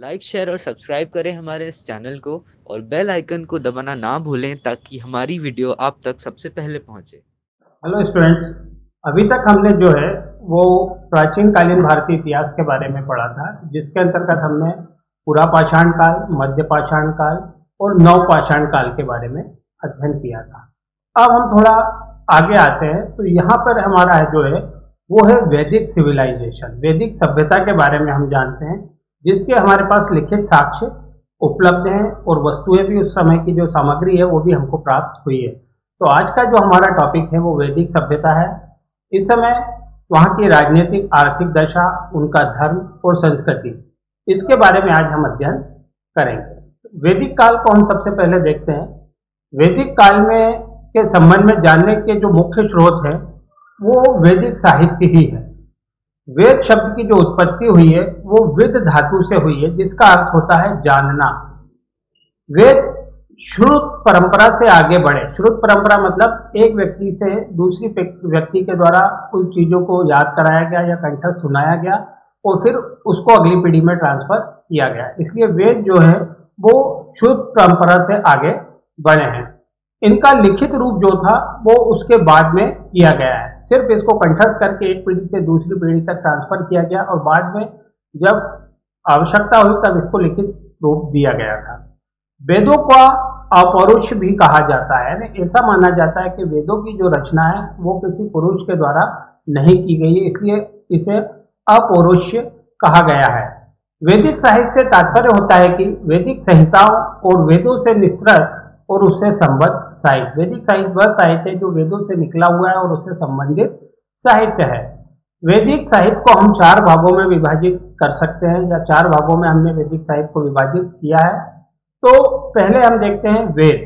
Like share और subscribe करें हमारे इस चैनल को और बेल आइकन को दबाना ना भूलें ताकि हमारी वीडियो आप तक सबसे पहले पहुंचे। Hello students. अभी तक हमने जो है वो प्राचीन कालीन भारतीय इतिहास के बारे में पढ़ा था, जिसके अंतर्गत हमने पुरा पाषाण काल, मध्य पाषाण काल और नव पाषाण काल के बारे में अध्ययन किया था। अब हम थोड़ा आगे आते हैं तो यहाँ पर हमारा जो है वो है वैदिक सिविलाइजेशन, वैदिक सभ्यता के बारे में हम जानते हैं, जिसके हमारे पास लिखित साक्ष्य उपलब्ध हैं और वस्तुएं भी, उस समय की जो सामग्री है वो भी हमको प्राप्त हुई है। तो आज का जो हमारा टॉपिक है वो वैदिक सभ्यता है। इस समय वहाँ की राजनीतिक आर्थिक दशा, उनका धर्म और संस्कृति, इसके बारे में आज हम अध्ययन करेंगे। वैदिक काल को हम सबसे पहले देखते हैं। वैदिक काल में के संबंध में जानने के जो मुख्य स्रोत है वो वैदिक साहित्य ही है। वेद शब्द की जो उत्पत्ति हुई है वो विद धातु से हुई है, जिसका अर्थ होता है जानना। वेद श्रुत परंपरा से आगे बढ़े। श्रुत परंपरा मतलब एक व्यक्ति से दूसरी व्यक्ति के द्वारा उन चीजों को याद कराया गया या कंठस्थ सुनाया गया और फिर उसको अगली पीढ़ी में ट्रांसफर किया गया। इसलिए वेद जो है वो श्रुत परंपरा से आगे बढ़े हैं। इनका लिखित रूप जो था वो उसके बाद में किया गया है। सिर्फ इसको कंठस्थ करके एक पीढ़ी से दूसरी पीढ़ी तक ट्रांसफर किया गया और बाद में जब आवश्यकता हुई तब इसको लिखित रूप दिया गया था। वेदों का अपौरुष भी कहा जाता है। ऐसा माना जाता है कि वेदों की जो रचना है वो किसी पुरुष के द्वारा नहीं की गई है, इसलिए इसे अपौरुष कहा गया है। वैदिक साहित्य से तात्पर्य होता है कि वैदिक संहिताओं और वेदों से निस्तृत और उससे संबद्ध साहित्य। वैदिक साहित्य वह साहित्य है जो वेदों से निकला हुआ है और उससे संबंधित साहित्य है। वैदिक साहित्य को हम चार भागों में विभाजित कर सकते हैं, या चार भागों में हमने वैदिक साहित्य को विभाजित किया है। तो पहले हम देखते हैं वेद।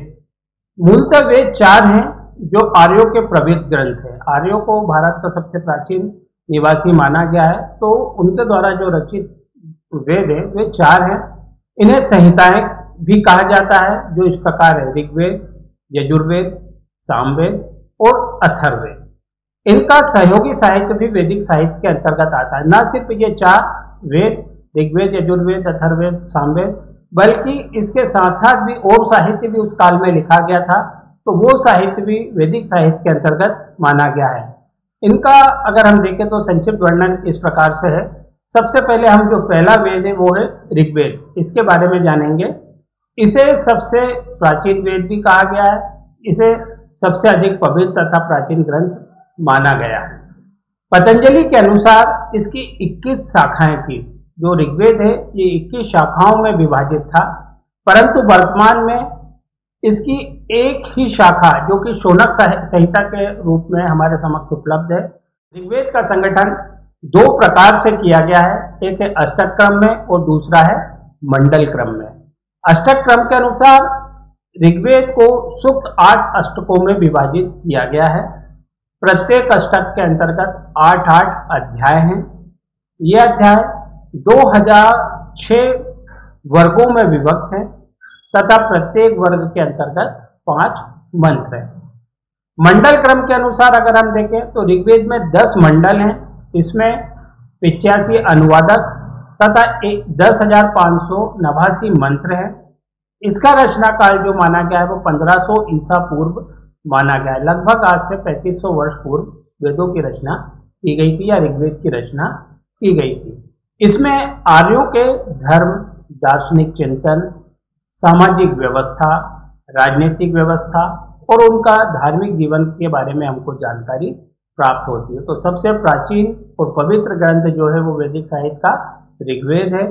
मूलतः वेद चार हैं जो आर्यों के प्रवृत्त ग्रंथ है। आर्यों को भारत का सबसे प्राचीन निवासी माना गया है, तो उनके द्वारा जो रचित वेद है वे चार हैं। इन्हें संहिताएं भी कहा जाता है, जो इस प्रकार है: ऋग्वेद, यजुर्वेद, सामवेद और अथर्ववेद। इनका सहयोगी साहित्य भी वैदिक साहित्य के अंतर्गत आता है। न सिर्फ ये चार वेद, ऋग्वेद, यजुर्वेद, अथर्ववेद, सामवेद, बल्कि इसके साथ साथ भी और साहित्य भी उस काल में लिखा गया था, तो वो साहित्य भी वैदिक साहित्य के अंतर्गत माना गया है। इनका अगर हम देखें तो संक्षिप्त वर्णन इस प्रकार से है। सबसे पहले हम जो पहला वेद है वो है ऋग्वेद, इसके बारे में जानेंगे। इसे सबसे प्राचीन वेद भी कहा गया है। इसे सबसे अधिक पवित्र तथा प्राचीन ग्रंथ माना गया है। पतंजलि के अनुसार इसकी 21 शाखाएं थी। जो ऋग्वेद है ये 21 शाखाओं में विभाजित था, परंतु वर्तमान में इसकी एक ही शाखा जो कि शौनक संहिता के रूप में हमारे समक्ष उपलब्ध है। ऋग्वेद का संगठन दो प्रकार से किया गया है, एक है अष्टक क्रम में और दूसरा है मंडल क्रम में। अष्टक क्रम के अनुसार ऋग्वेद को सूक्त 8 अष्टकों में विभाजित किया गया है। प्रत्येक अष्टक के अंतर्गत 8-8 अध्याय हैं। ये अध्याय 2006 वर्गों में विभक्त हैं तथा प्रत्येक वर्ग के अंतर्गत 5 मंत्र हैं। मंडल क्रम के अनुसार अगर हम देखें तो ऋग्वेद में 10 मंडल हैं। इसमें 85 अनुवादक तथा 10,589 मंत्र हैं। इसका रचना काल जो माना गया है वो 1500 ईसा पूर्व माना गया है। लगभग आज से 3500 वर्ष पूर्व वेदों की रचना की गई थी या ऋग्वेद की रचना की गई थी। इसमें आर्यों के धर्म, दार्शनिक चिंतन, सामाजिक व्यवस्था, राजनीतिक व्यवस्था और उनका धार्मिक जीवन के बारे में हमको जानकारी प्राप्त होती है। तो सबसे प्राचीन और पवित्र ग्रंथ जो है वो वैदिक साहित्य का ऋग्वेद है।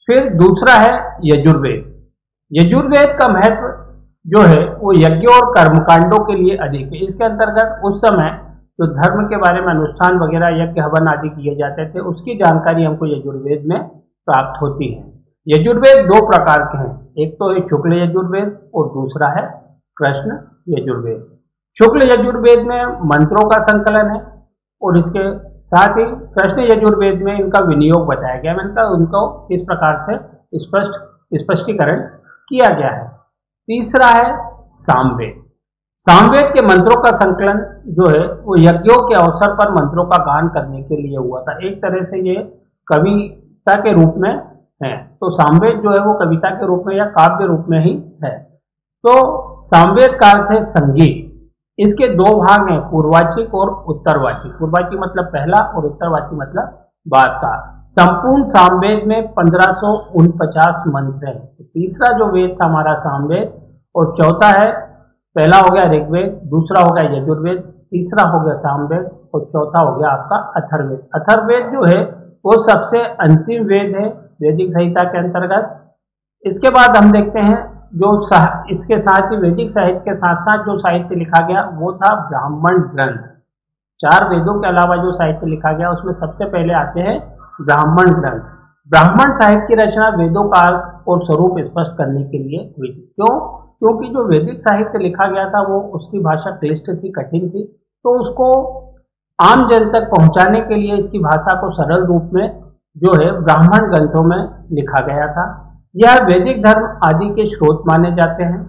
फिर दूसरा है यजुर्वेद। यजुर्वेद का महत्व जो है वो यज्ञ और कर्मकांडों के लिए अधिक है। इसके अंतर्गत उस समय जो धर्म के बारे में अनुष्ठान वगैरह, यज्ञ हवन आदि किए जाते थे, उसकी जानकारी हमको यजुर्वेद में प्राप्त होती है। यजुर्वेद दो प्रकार के हैं, एक तो है शुक्ल यजुर्वेद और दूसरा है कृष्ण यजुर्वेद। शुक्ल यजुर्वेद में मंत्रों का संकलन है और इसके साथ ही कृष्ण यजुर्वेद में इनका विनियोग बताया गया है। उनको इस प्रकार से स्पष्टीकरण किया गया है। तीसरा है सामवेद। सामवेद के मंत्रों का संकलन जो है वो यज्ञों के अवसर पर मंत्रों का गान करने के लिए हुआ था। एक तरह से ये कविता के रूप में हैं। तो सामवेद जो है वो कविता के रूप में या काव्य रूप में ही है। तो सामवेद का अर्थ है संगीत। इसके दो भाग हैं, पूर्ववाचिक और उत्तरवाचिक। पूर्ववाचिक मतलब पहला और उत्तरवाचिक मतलब बाद का। संपूर्ण सामवेद में 1549 मंत्र हैं। तीसरा जो वेद था हमारा सामवेद, और चौथा है, पहला हो गया ऋग्वेद, दूसरा हो गया यजुर्वेद, तीसरा हो गया सामवेद और चौथा हो गया आपका अथर्ववेद। अथर्ववेद जो है वो सबसे अंतिम वेद है वैदिक संहिता के अंतर्गत। इसके बाद हम देखते हैं जो इसके साथ ही वैदिक साहित्य के साथ साथ जो साहित्य लिखा गया वो था ब्राह्मण ग्रंथ। चार वेदों के अलावा जो साहित्य लिखा गया उसमें सबसे पहले आते हैं ब्राह्मण ग्रंथ। ब्राह्मण साहित्य की रचना वेदों का अर्थ और स्वरूप स्पष्ट करने के लिए हुई थी। क्यों? क्योंकि जो वैदिक साहित्य लिखा गया था वो उसकी भाषा क्लिष्ट थी, कठिन थी, तो उसको आम जन तक पहुंचाने के लिए इसकी भाषा को सरल रूप में जो है ब्राह्मण ग्रंथों में लिखा गया था। यह वैदिक धर्म आदि के स्रोत माने जाते हैं।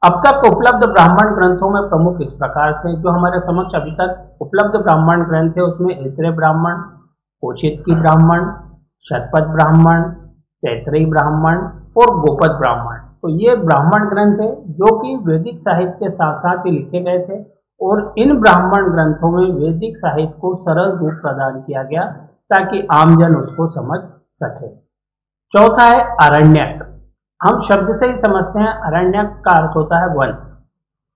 अब तक उपलब्ध ब्राह्मण ग्रंथों में प्रमुख इस प्रकार से, जो हमारे समक्ष अभी तक उपलब्ध ब्राह्मण ग्रंथ है उसमें ऐत्रेय ब्राह्मण, कौशिकी ब्राह्मण, शतपथ ब्राह्मण, तैत्तिरीय ब्राह्मण और गोपद ब्राह्मण। तो ये ब्राह्मण ग्रंथ है जो कि वैदिक साहित्य के साथ साथ ही लिखे गए थे, और इन ब्राह्मण ग्रंथों में वैदिक साहित्य को सरल रूप प्रदान किया गया ताकि आमजन उसको समझ सके। चौथा है अरण्यक। हम शब्द से ही समझते हैं, अरण्यक का अर्थ होता है वन।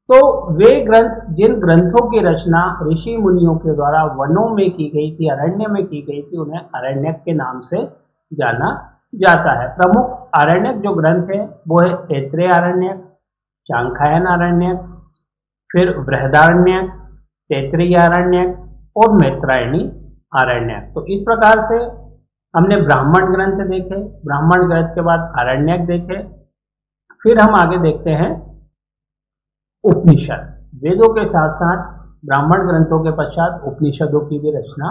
तो वे ग्रंथ, जिन ग्रंथों की रचना ऋषि मुनियों के द्वारा वनों में की गई थी, अरण्य में की गई थी, उन्हें अरण्यक के नाम से जाना जाता है। प्रमुख अरण्यक जो ग्रंथ है वो है ऐत्रेय अरण्यक, चांखायन अरण्यक, फिर बृहदारण्यक, तैत्तिरीय अरण्यक और मैत्रायणी अरण्यक। तो इस प्रकार से हमने ब्राह्मण ग्रंथ देखे, ब्राह्मण ग्रंथ के बाद अरण्यक देखे, फिर हम आगे देखते हैं उपनिषद। वेदों के साथ साथ ब्राह्मण ग्रंथों के पश्चात उपनिषदों की भी रचना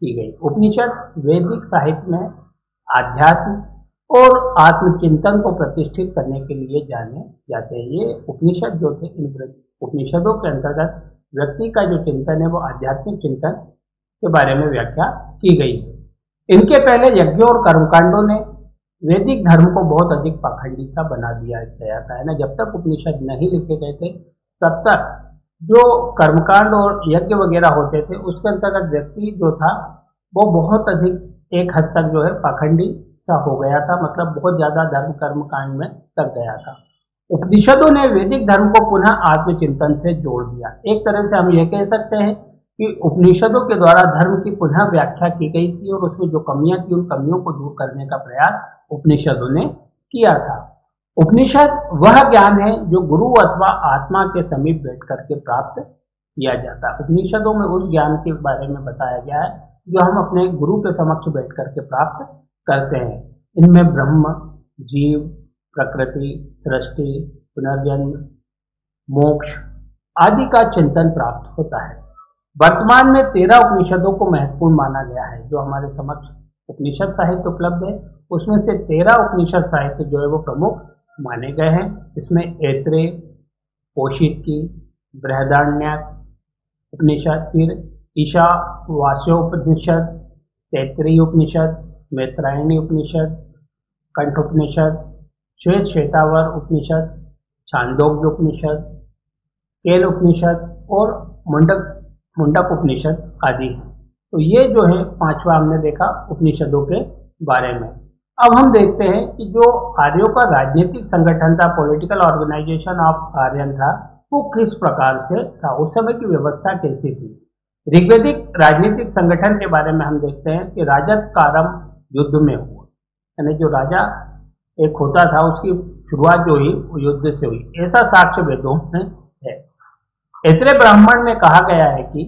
की गई। उपनिषद वैदिक साहित्य में आध्यात्म और आत्मचिंतन को प्रतिष्ठित करने के लिए जाने जाते हैं। ये उपनिषद जो थे, इन उपनिषदों के अंतर्गत व्यक्ति का जो चिंतन है वो आध्यात्मिक चिंतन के बारे में व्याख्या की गई है। इनके पहले यज्ञों और कर्मकांडों ने वैदिक धर्म को बहुत अधिक पाखंडी सा बना दिया गया था, है ना। जब तक उपनिषद नहीं लिखे गए थे तब तक जो कर्मकांड और यज्ञ वगैरह होते थे उसके अंतर्गत व्यक्ति जो था वो बहुत अधिक एक हद तक जो है पाखंडी सा हो गया था, मतलब बहुत ज्यादा धर्म कर्मकांड में लग गया था। उपनिषदों ने वैदिक धर्म को पुनः आत्मचिंतन से जोड़ दिया। एक तरह से हम यह कह सकते हैं कि उपनिषदों के द्वारा धर्म की पुनः व्याख्या की गई थी और उसमें जो कमियां थी उन कमियों को दूर करने का प्रयास उपनिषदों ने किया था। उपनिषद वह ज्ञान है जो गुरु अथवा आत्मा के समीप बैठ करके प्राप्त किया जाता है। उपनिषदों में उस ज्ञान के बारे में बताया गया है जो हम अपने गुरु के समक्ष बैठ करके प्राप्त करते हैं। इनमें ब्रह्म, जीव, प्रकृति, सृष्टि, पुनर्जन्म, मोक्ष आदि का चिंतन प्राप्त होता है। वर्तमान में 13 उपनिषदों को महत्वपूर्ण माना गया है। जो हमारे समक्ष उपनिषद साहित्य उपलब्ध है उसमें से 13 उपनिषद साहित्य जो है वो प्रमुख माने गए हैं। इसमें ऐत्रेय, कौशिकी, बृहदारण्यक उपनिषद, फिर ईशावास्योपनिषद, तैत्तिरीय उपनिषद, मैत्रायणी उपनिषद, कंठोपनिषद, श्वेत श्वेतावर उपनिषद, छांदोग्य उपनिषद, केल उपनिषद और मुंडक उपनिषद आदि हैं। तो ये जो है पांचवा हमने देखा उपनिषदों के बारे में। अब हम देखते हैं कि जो आर्यों का राजनीतिक संगठन था, पॉलिटिकल ऑर्गेनाइजेशन ऑफ आर्यन था, वो किस प्रकार से था, उस समय की व्यवस्था कैसी थी। ऋग्वैदिक राजनीतिक संगठन के बारे में हम देखते हैं कि राजत का आरंभ युद्ध में हुआ, यानी जो राजा एक होता था उसकी शुरुआत जो हुई वो युद्ध से हुई, ऐसा साक्ष्य वेदों में है। ऐत्रेय ब्राह्मण में कहा गया है कि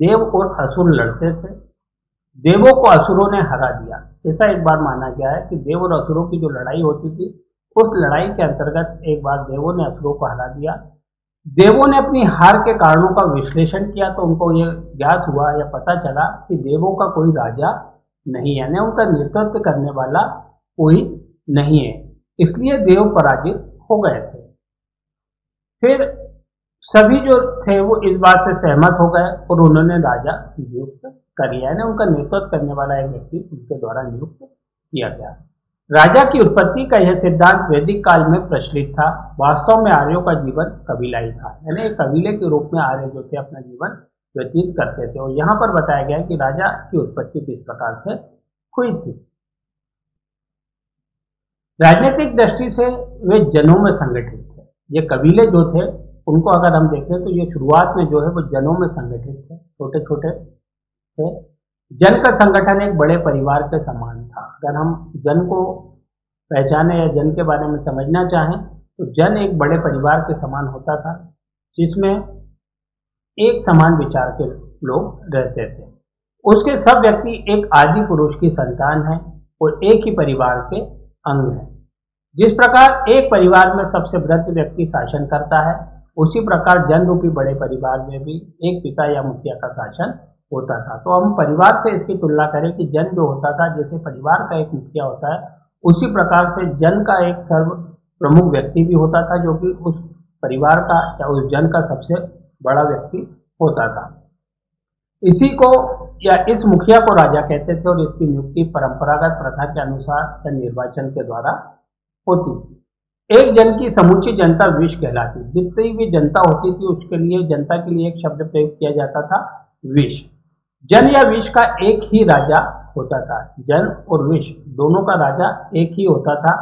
देव और असुर लड़ते थे, देवों को असुरों ने हरा दिया। ऐसा एक बार माना गया है कि देव और असुरों की जो लड़ाई होती थी उस लड़ाई के अंतर्गत एक बार देवों ने असुरों को हरा दिया। देवों ने अपनी हार के कारणों का विश्लेषण किया तो उनको ये ज्ञात हुआ या पता चला कि देवों का कोई राजा नहीं है, यानी उनका नेतृत्व करने वाला कोई नहीं है, इसलिए देव पराजित हो गए थे। फिर सभी जो थे वो इस बात से सहमत हो गए और उन्होंने राजा नियुक्त कर लिया, यानी उनका नेतृत्व करने वाला एक व्यक्ति उनके द्वारा नियुक्त किया गया। राजा की उत्पत्ति का यह सिद्धांत वैदिक काल में प्रचलित था। वास्तव में आर्यों का जीवन कबीलाई था, यानी एक कबीले के रूप में आर्य जो थे अपना जीवन व्यतीत करते थे। और यहाँ पर बताया गया कि राजा की उत्पत्ति किस प्रकार से हुई थी। राजनीतिक दृष्टि से वे जनों में संगठित थे। ये कबीले जो थे उनको अगर हम देखें तो ये शुरुआत में जो है वो जनों में संगठित थे, छोटे छोटे थे। जन का संगठन एक बड़े परिवार के समान था। अगर हम जन को पहचाने या जन के बारे में समझना चाहें तो जन एक बड़े परिवार के समान होता था, जिसमें एक समान विचार के लोग रहते थे। उसके सब व्यक्ति एक आदि पुरुष की संतान है और एक ही परिवार के अंग है। जिस प्रकार एक परिवार में सबसे वृद्ध व्यक्ति शासन करता है, उसी प्रकार जन रूपी बड़े परिवार में भी एक पिता या मुखिया का शासन होता था। तो हम परिवार से इसकी तुलना करें कि जन जो होता था, जैसे परिवार का एक मुखिया होता है, उसी प्रकार से जन का एक सर्व प्रमुख व्यक्ति भी होता था, जो कि उस परिवार का या उस जन का सबसे बड़ा व्यक्ति होता था। इसी को या इस मुखिया को राजा कहते थे और इसकी नियुक्ति परंपरागत प्रथा के अनुसार या निर्वाचन के द्वारा होती थी। एक जन की समूची जनता विश कहलाती। जितनी भी जनता होती थी उसके लिए जनता के लिए एक शब्द प्रयोग किया जाता था, विश। जन या विश का एक ही राजा होता था। जन और विश दोनों का राजा एक ही होता था।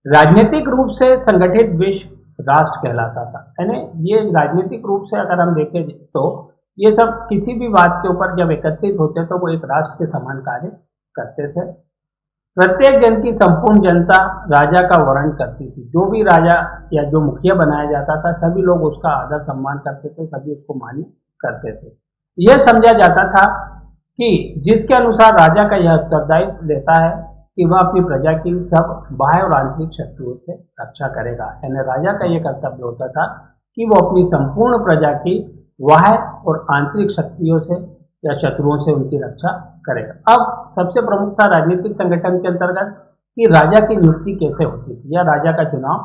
राजनीतिक रूप से संगठित विश राष्ट्र कहलाता था। यानी ये राजनीतिक रूप से अगर हम देखें तो ये सब किसी भी बात के ऊपर जब एकत्रित होते तो वो एक राष्ट्र के समान कार्य करते थे। प्रत्येक जन की संपूर्ण जनता राजा का वर्ण करती थी। जो भी राजा या जो मुखिया बनाया जाता था, सभी लोग उसका आदर सम्मान करते थे, सभी उसको मान्य करते थे। यह समझा जाता था कि जिसके अनुसार राजा का यह उत्तरदायित्व लेता है कि वह अपनी प्रजा की सब बाह्य और आंतरिक शत्रुओं से रक्षा करेगा। यानी राजा का यह कर्तव्य होता था कि वो अपनी संपूर्ण प्रजा की बाह्य और आंतरिक शक्तियों से या शत्रुओं से उनकी रक्षा करेगा। अब सबसे प्रमुख था राजनीतिक संगठन के अंतर्गत कि राजा की नियुक्ति कैसे होती थी या राजा का चुनाव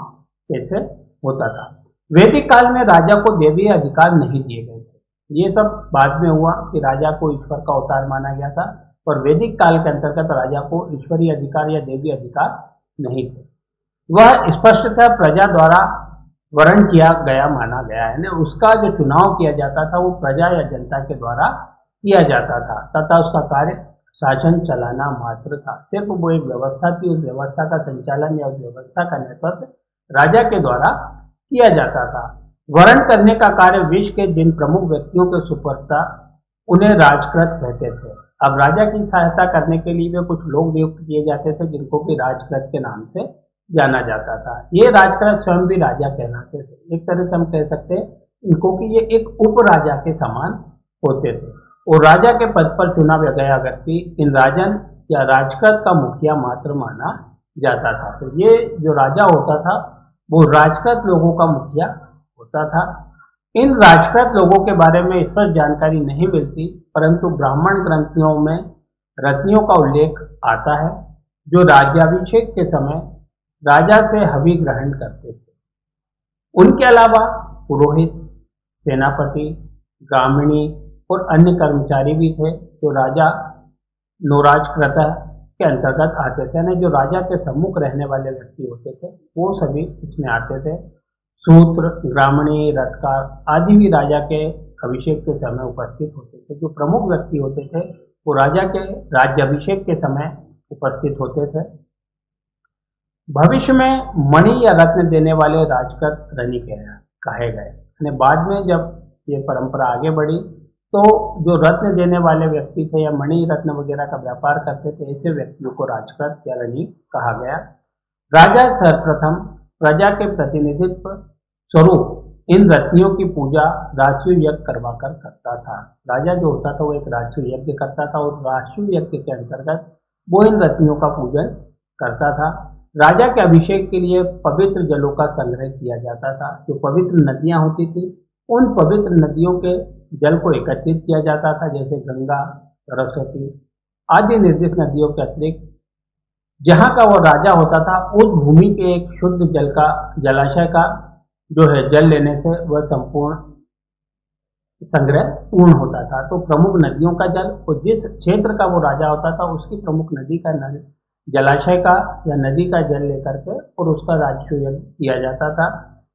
कैसे होता था। वैदिक काल में राजा को दैवीय अधिकार नहीं दिए गए थे। ये सब बाद में हुआ कि राजा को ईश्वर का अवतार माना गया था, और वैदिक काल के अंतर्गत राजा को ईश्वरीय अधिकार या देवी अधिकार नहीं थे। वह स्पष्टतः प्रजा द्वारा वर्ण किया गया माना गया है। उसका जो चुनाव किया जाता था वो प्रजा या जनता के द्वारा किया जाता था तथा उसका कार्य शासन चलाना मात्र था। सिर्फ वो एक व्यवस्था थी, उस व्यवस्था का संचालन या उस व्यवस्था का नेतृत्व राजा के द्वारा किया जाता था। वर्ण करने का कार्य विश्व के जिन प्रमुख व्यक्तियों के सुपुर्द था उन्हें राजकृत कहते थे। अब राजा की सहायता करने के लिए वे कुछ लोग नियुक्त किए जाते थे जिनको कि राजकृत के नाम से जाना जाता था। ये राजकृत स्वयं भी राजा कहलाते थे। एक तरह से हम कह सकते हैं इनको कि ये एक उप राजा के समान होते थे, और राजा के पद पर चुना गया व्यक्ति इन राजन या राजकृत का मुखिया मात्र माना जाता था। तो ये जो राजा होता था वो राजकृत लोगों का मुखिया होता था। इन राजकृत लोगों के बारे में स्पष्ट जानकारी नहीं मिलती, परंतु ब्राह्मण ग्रंथों में रत्नियों का उल्लेख आता है जो राज्याभिषेक के समय राजा से हवि ग्रहण करते थे। उनके अलावा पुरोहित, सेनापति, ग्रामीणी और अन्य कर्मचारी भी थे जो राजा नोराजकृत के अंतर्गत आते थे। यानी जो राजा के सम्मुख रहने वाले व्यक्ति होते थे वो सभी इसमें आते थे। सूत्र, ग्रामीणी, रथकार आदि भी राजा के अभिषेक के समय उपस्थित होते थे। जो प्रमुख व्यक्ति होते थे वो राजा के राज्याभिषेक के समय उपस्थित होते थे। भविष्य में मणि या रत्न देने वाले राजकृत रनी कहे गए। बाद में जब ये परंपरा आगे बढ़ी तो जो रत्न देने वाले व्यक्ति थे या मणि रत्न वगैरह का व्यापार करते थे, ऐसे व्यक्तियों को राजकृत या रनी कहा गया। राजा सर्वप्रथम प्रजा के प्रतिनिधित्व स्वरूप इन रत्नियों की पूजा राजसूय यज्ञ करवाकर करता था। राजा जो होता था वो एक राजसूय यज्ञ करता था और राजसूय यज्ञ के अंतर्गत वो इन रत्नियों का पूजन करता था। राजा के अभिषेक के लिए पवित्र जलों का संग्रह किया जाता था। जो पवित्र नदियां होती थी उन पवित्र नदियों के जल को एकत्रित किया जाता था, जैसे गंगा, सरस्वती आदि निर्दिष्ट नदियों के अतिरिक्त जहाँ का वो राजा होता था उस भूमि के एक शुद्ध जल का जलाशय का जो है जल लेने से वह संपूर्ण संग्रह पूर्ण होता था। तो प्रमुख नदियों का जल और जिस क्षेत्र का वो राजा होता था उसकी प्रमुख नदी का जलाशय का या नदी का जल लेकर के और उसका राजसूय किया जाता था।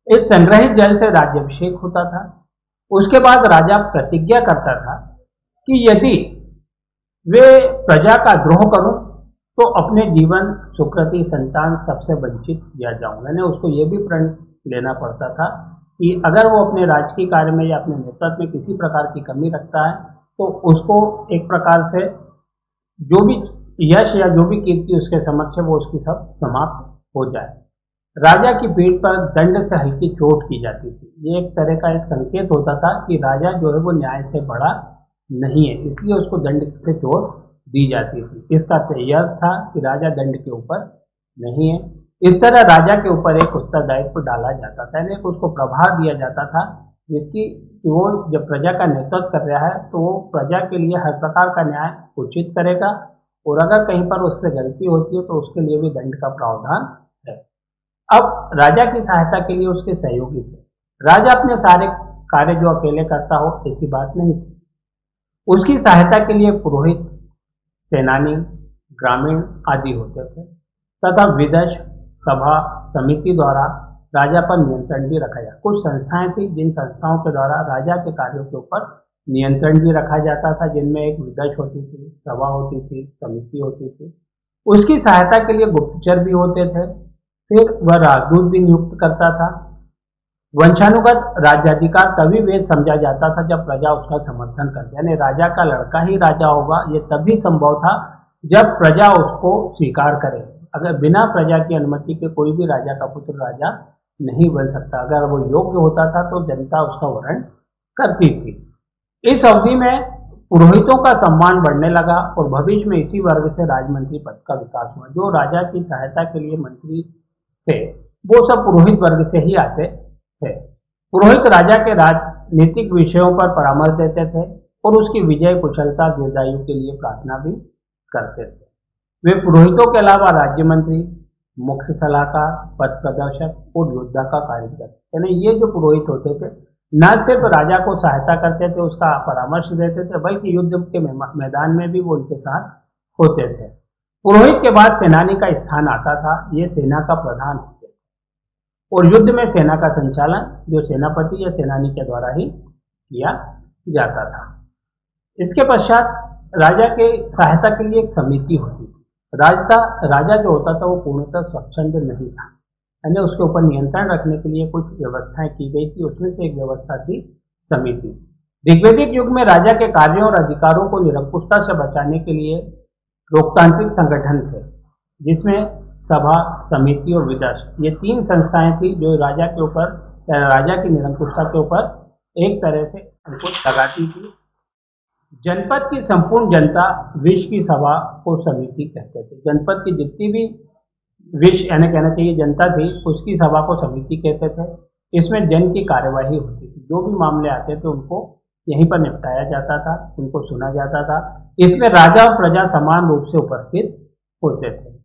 इस संग्रहित जल से राज्याभिषेक होता था। उसके बाद राजा प्रतिज्ञा करता था कि यदि वे प्रजा का द्रोह करूं तो अपने जीवन सुकृति संतान सबसे वंचित किया जाऊं। यानी उसको ये भी प्रण लेना पड़ता था कि अगर वो अपने राजकीय कार्य में या अपने नेतृत्व में किसी प्रकार की कमी रखता है तो उसको एक प्रकार से जो भी यश या जो भी कीर्ति उसके समक्ष है वो उसकी सब समाप्त हो जाए। राजा की पीठ पर दंड से हल्की चोट की जाती थी। ये एक तरह का एक संकेत होता था कि राजा जो है वो न्याय से बड़ा नहीं है, इसलिए उसको दंड से चोट दी जाती थी। इसका यह था कि राजा दंड के ऊपर नहीं है। इस तरह राजा के ऊपर एक उत्तरदायित्व डाला जाता था, यानी उसको प्रभार दिया जाता था जिसकी वो जब प्रजा का नेतृत्व कर रहा है तो वो प्रजा के लिए हर प्रकार का न्याय उचित करेगा और अगर कहीं पर उससे गलती होती है तो उसके लिए भी दंड का प्रावधान है। अब राजा की सहायता के लिए उसके सहयोगी थे। राजा अपने सारे कार्य जो अकेले करता हो ऐसी बात नहीं थी। उसकी सहायता के लिए पुरोहित, सेनानी, ग्रामीण आदि होते थे तथा विदश, सभा, समिति द्वारा राजा पर नियंत्रण भी रखा जाता। कुछ संस्थाएं थी जिन संस्थाओं के द्वारा राजा के कार्यों के ऊपर नियंत्रण भी रखा जाता था, जिनमें एक विदश होती थी, सभा होती थी, समिति होती थी। उसकी सहायता के लिए गुप्तचर भी होते थे। फिर वह राजदूत भी नियुक्त करता था। वंशानुगत राज्याधिकार तभी वैध समझा जाता था जब प्रजा उसका समर्थन करती, यानी राजा का लड़का ही राजा होगा ये तभी संभव था जब प्रजा उसको स्वीकार करे। अगर बिना प्रजा की अनुमति के कोई भी राजा का पुत्र राजा नहीं बन सकता। अगर वो योग्य होता था तो जनता उसका वरण करती थी। इस अवधि में पुरोहितों का सम्मान बढ़ने लगा और भविष्य में इसी वर्ग से राजमंत्री पद का विकास हुआ। जो राजा की सहायता के लिए मंत्री थे वो सब पुरोहित वर्ग से ही आते थे। पुरोहित राजा के राजनीतिक विषयों पर परामर्श देते थे और उसकी विजय कुशलता दीर्घायु के लिए प्रार्थना भी करते थे। वे पुरोहितों के अलावा राज्य मंत्री, मुख्य सलाहकार, पथ प्रदर्शक और योद्धा का कार्य करते। यानी ये जो पुरोहित होते थे न सिर्फ राजा को सहायता करते थे, उसका परामर्श देते थे, बल्कि युद्ध के मैदान में भी वो उनके साथ होते थे। पुरोहित के बाद सेनानी का स्थान आता था। ये सेना का प्रधान होते थे और युद्ध में सेना का संचालन जो सेनापति या सेनानी के द्वारा ही किया जाता था। इसके पश्चात राजा के सहायता के लिए एक समिति होती थी। राजा जो होता था वो पूर्णतः स्वच्छंद नहीं था, यानी उसके ऊपर नियंत्रण रखने के लिए कुछ व्यवस्थाएं की गई थी। उसमें से एक व्यवस्था थी समिति। ऋग्वैदिक युग में राजा के कार्यों और अधिकारों को निरंकुशता से बचाने के लिए लोकतांत्रिक संगठन थे, जिसमें सभा, समिति और विदश ये तीन संस्थाएं थी जो राजा के ऊपर, राजा की निरंकुशता के ऊपर एक तरह से अंकुश लगाती थी। जनपद की संपूर्ण जनता विश की सभा को समिति कहते थे। जनपद की जितनी भी विश यानी कहना चाहिए जनता थी उसकी सभा को समिति कहते थे। इसमें जन की कार्यवाही होती थी। जो भी मामले आते थे उनको यहीं पर निपटाया जाता था, उनको सुना जाता था। इसमें राजा और प्रजा समान रूप से उपस्थित होते थे।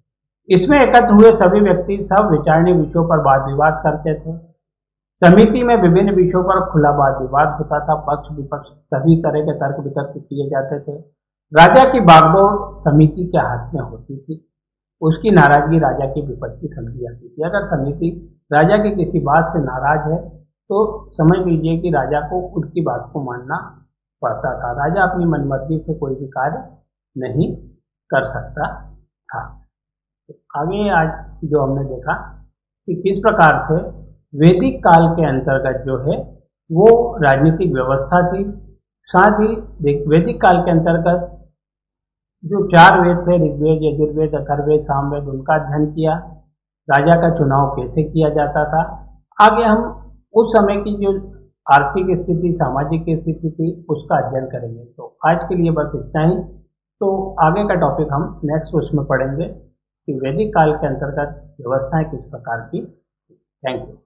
इसमें एकत्र हुए सभी व्यक्ति सब विचारणीय विषयों पर वाद विवाद करते थे। समिति में विभिन्न विषयों पर खुला वाद विवाद होता था। पक्ष विपक्ष सभी तरह के तर्क वितर्क किए जाते थे। राजा की बागडोर समिति के हाथ में होती थी। उसकी नाराजगी राजा की विपत्ति समझी जाती थी। अगर समिति राजा की किसी बात से नाराज है तो समझ लीजिए कि राजा को उनकी बात को मानना पड़ता था। राजा अपनी मनमर्जी से कोई भी कार्य नहीं कर सकता था। तो आगे आज जो हमने देखा कि किस प्रकार से वैदिक काल के अंतर्गत जो है वो राजनीतिक व्यवस्था थी। साथ ही वैदिक काल के अंतर्गत जो चार वेद थे, ऋग्वेद, यजुर्वेद, अथर्ववेद, सामवेद, उनका अध्ययन किया। राजा का चुनाव कैसे किया जाता था। आगे हम उस समय की जो आर्थिक स्थिति, सामाजिक स्थिति थी उसका अध्ययन करेंगे। तो आज के लिए बस इतना ही। तो आगे का टॉपिक हम नेक्स्ट उसमें पढ़ेंगे कि वैदिक काल के अंतर्गत व्यवस्थाएं किस प्रकार की। Thank you.